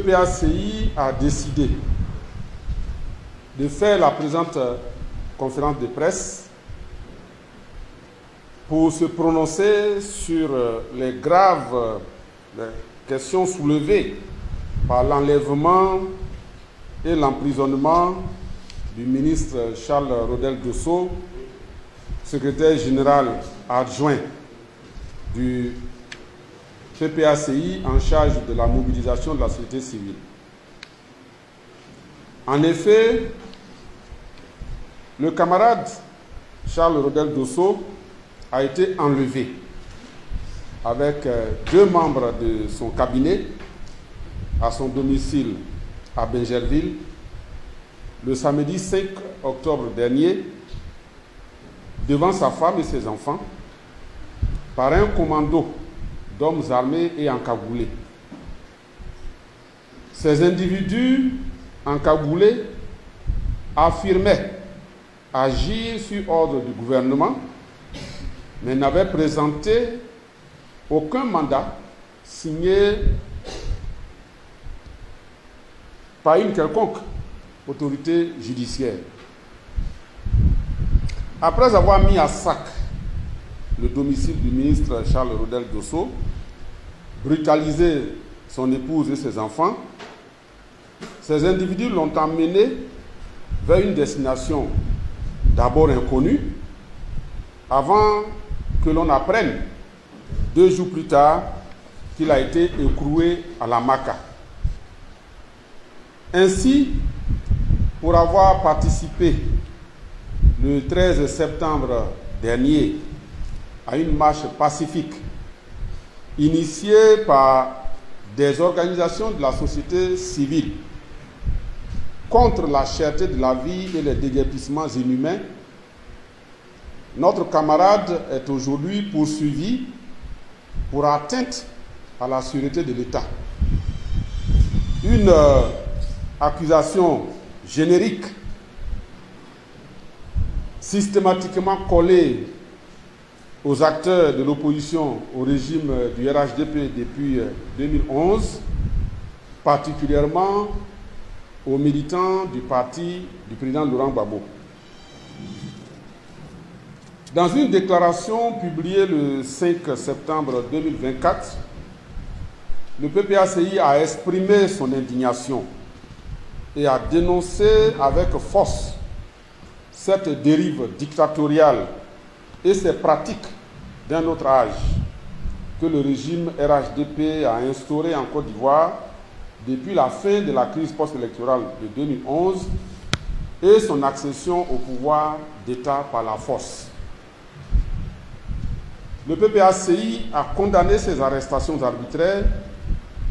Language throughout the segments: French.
PPACI a décidé de faire la présente conférence de presse pour se prononcer sur les graves questions soulevées par l'enlèvement et l'emprisonnement du ministre Charles Rodel Dosso, secrétaire général adjoint du PPACI en charge de la mobilisation de la société civile. En effet, le camarade Charles Rodel Dosso a été enlevé avec deux membres de son cabinet à son domicile à Bingerville le samedi 5 octobre dernier devant sa femme et ses enfants par un commando d'hommes armés et encagoulés. Ces individus encagoulés affirmaient agir sur ordre du gouvernement, mais n'avaient présenté aucun mandat signé par une quelconque autorité judiciaire. Après avoir mis à sac le domicile du ministre Charles Rodel Dosso, brutalisé son épouse et ses enfants, ces individus l'ont emmené vers une destination d'abord inconnue, avant que l'on apprenne 2 jours plus tard qu'il a été écroué à la Maca. Ainsi, pour avoir participé le 13 septembre dernier à une marche pacifique initiée par des organisations de la société civile contre la cherté de la vie et les déguerpissements inhumains, notre camarade est aujourd'hui poursuivi pour atteinte à la sûreté de l'État. Une accusation générique systématiquement collée aux acteurs de l'opposition au régime du RHDP depuis 2011, particulièrement aux militants du parti du président Laurent Gbagbo. Dans une déclaration publiée le 5 septembre 2024, le PPACI a exprimé son indignation et a dénoncé avec force cette dérive dictatoriale et ces pratiques d'un autre âge que le régime RHDP a instauré en Côte d'Ivoire depuis la fin de la crise post-électorale de 2011 et son accession au pouvoir d'État par la force. Le PPACI a condamné ces arrestations arbitraires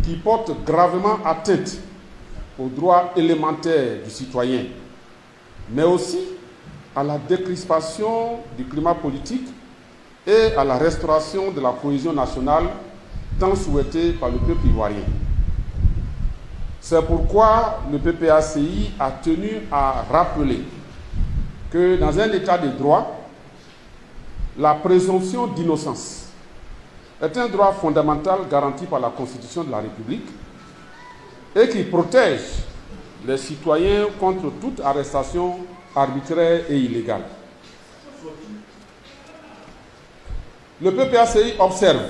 qui portent gravement atteinte aux droits élémentaires du citoyen, mais aussi à la décrispation du climat politique et à la restauration de la cohésion nationale tant souhaitée par le peuple ivoirien. C'est pourquoi le PPACI a tenu à rappeler que dans un état de droit, la présomption d'innocence est un droit fondamental garanti par la Constitution de la République et qui protège les citoyens contre toute arrestation arbitraire et illégale. Le PPACI observe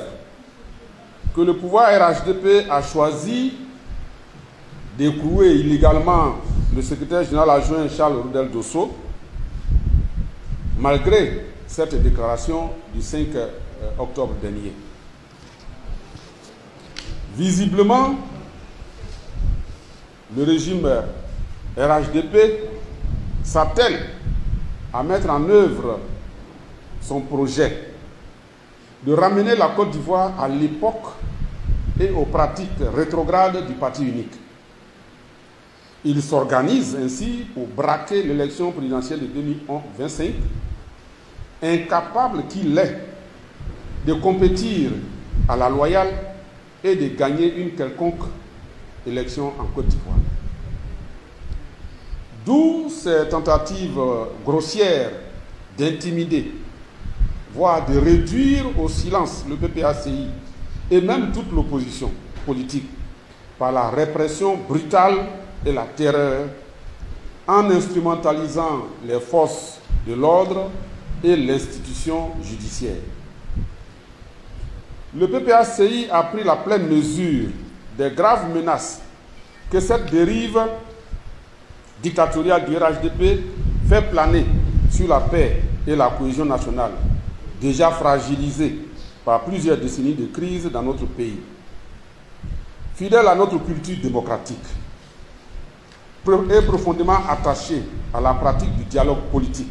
que le pouvoir RHDP a choisi d'écrouer illégalement le secrétaire général adjoint Charles Rodel Dosso, malgré cette déclaration du 5 octobre dernier. Visiblement, le régime RHDP s'attelle à mettre en œuvre son projet de ramener la Côte d'Ivoire à l'époque et aux pratiques rétrogrades du parti unique. Il s'organise ainsi pour braquer l'élection présidentielle de 2025, incapable qu'il est de compétir à la loyale et de gagner une quelconque élection en Côte d'Ivoire. D'où ces tentatives grossières d'intimider, voire de réduire au silence le PPACI et même toute l'opposition politique par la répression brutale et la terreur, en instrumentalisant les forces de l'ordre et l'institution judiciaire. Le PPACI a pris la pleine mesure des graves menaces que cette dérive dictatoriale du RHDP fait planer sur la paix et la cohésion nationale, déjà fragilisée par plusieurs décennies de crise dans notre pays. Fidèle à notre culture démocratique et profondément attaché à la pratique du dialogue politique,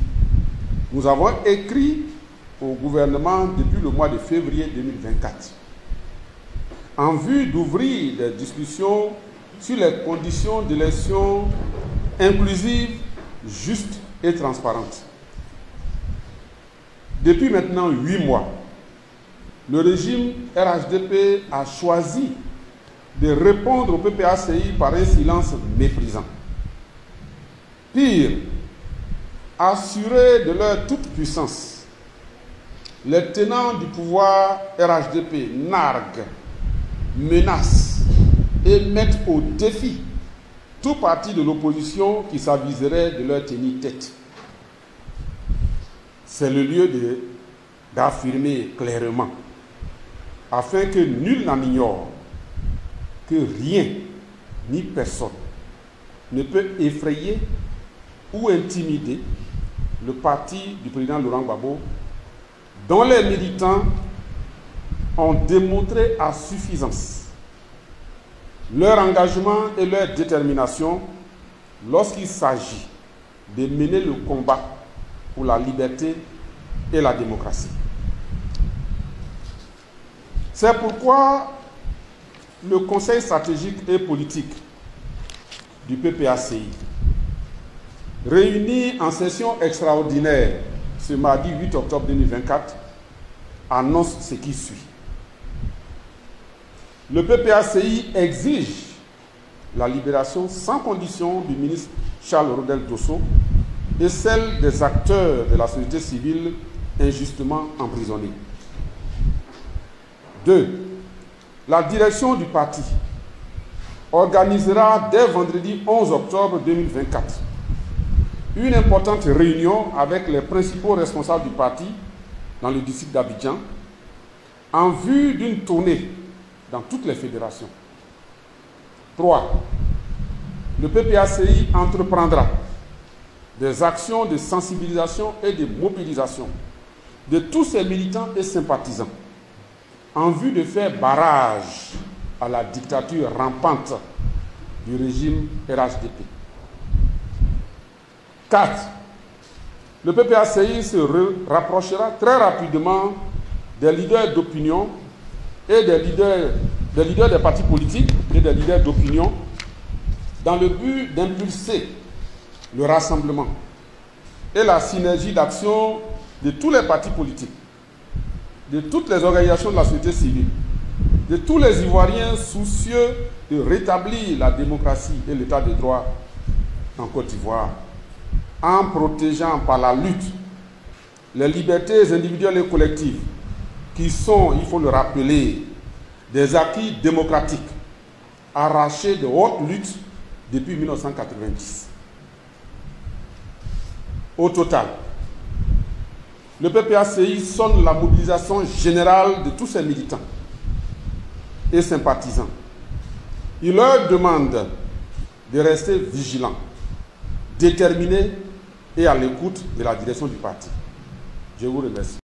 nous avons écrit au gouvernement depuis le mois de février 2024 en vue d'ouvrir des discussions sur les conditions d'élections inclusives, justes et transparentes. Depuis maintenant 8 mois, le régime RHDP a choisi de répondre au PPACI par un silence méprisant. Pire, assurés de leur toute-puissance, les tenants du pouvoir RHDP narguent, menacent et mettent au défi tout parti de l'opposition qui s'aviserait de leur tenir tête. C'est le lieu d'affirmer clairement, afin que nul n'en ignore, que rien ni personne ne peut effrayer ou intimider le parti du président Laurent Gbagbo, dont les militants ont démontré à suffisance leur engagement et leur détermination lorsqu'il s'agit de mener le combat pour la liberté et la démocratie. C'est pourquoi le Conseil stratégique et politique du PPACI, réuni en session extraordinaire ce mardi 8 octobre 2024, annonce ce qui suit. Le PPACI exige la libération sans condition du ministre Charles Rodel Dosso et celle des acteurs de la société civile injustement emprisonnés. 2. La direction du parti organisera dès vendredi 11 octobre 2024 une importante réunion avec les principaux responsables du parti dans le district d'Abidjan en vue d'une tournée dans toutes les fédérations. 3. Le PPACI entreprendra des actions de sensibilisation et de mobilisation de tous ses militants et sympathisants en vue de faire barrage à la dictature rampante du régime RHDP. 4. Le PPACI se rapprochera très rapidement des leaders d'opinion et des leaders des partis politiques et des leaders d'opinion dans le but d'impulser le rassemblement et la synergie d'action de tous les partis politiques, de toutes les organisations de la société civile, de tous les Ivoiriens soucieux de rétablir la démocratie et l'état de droit en Côte d'Ivoire, en protégeant par la lutte les libertés individuelles et collectives qui sont, il faut le rappeler, des acquis démocratiques arrachés de haute lutte depuis 1990. Au total, le PPACI sonne la mobilisation générale de tous ses militants et sympathisants. Il leur demande de rester vigilants, déterminés et à l'écoute de la direction du parti. Je vous remercie.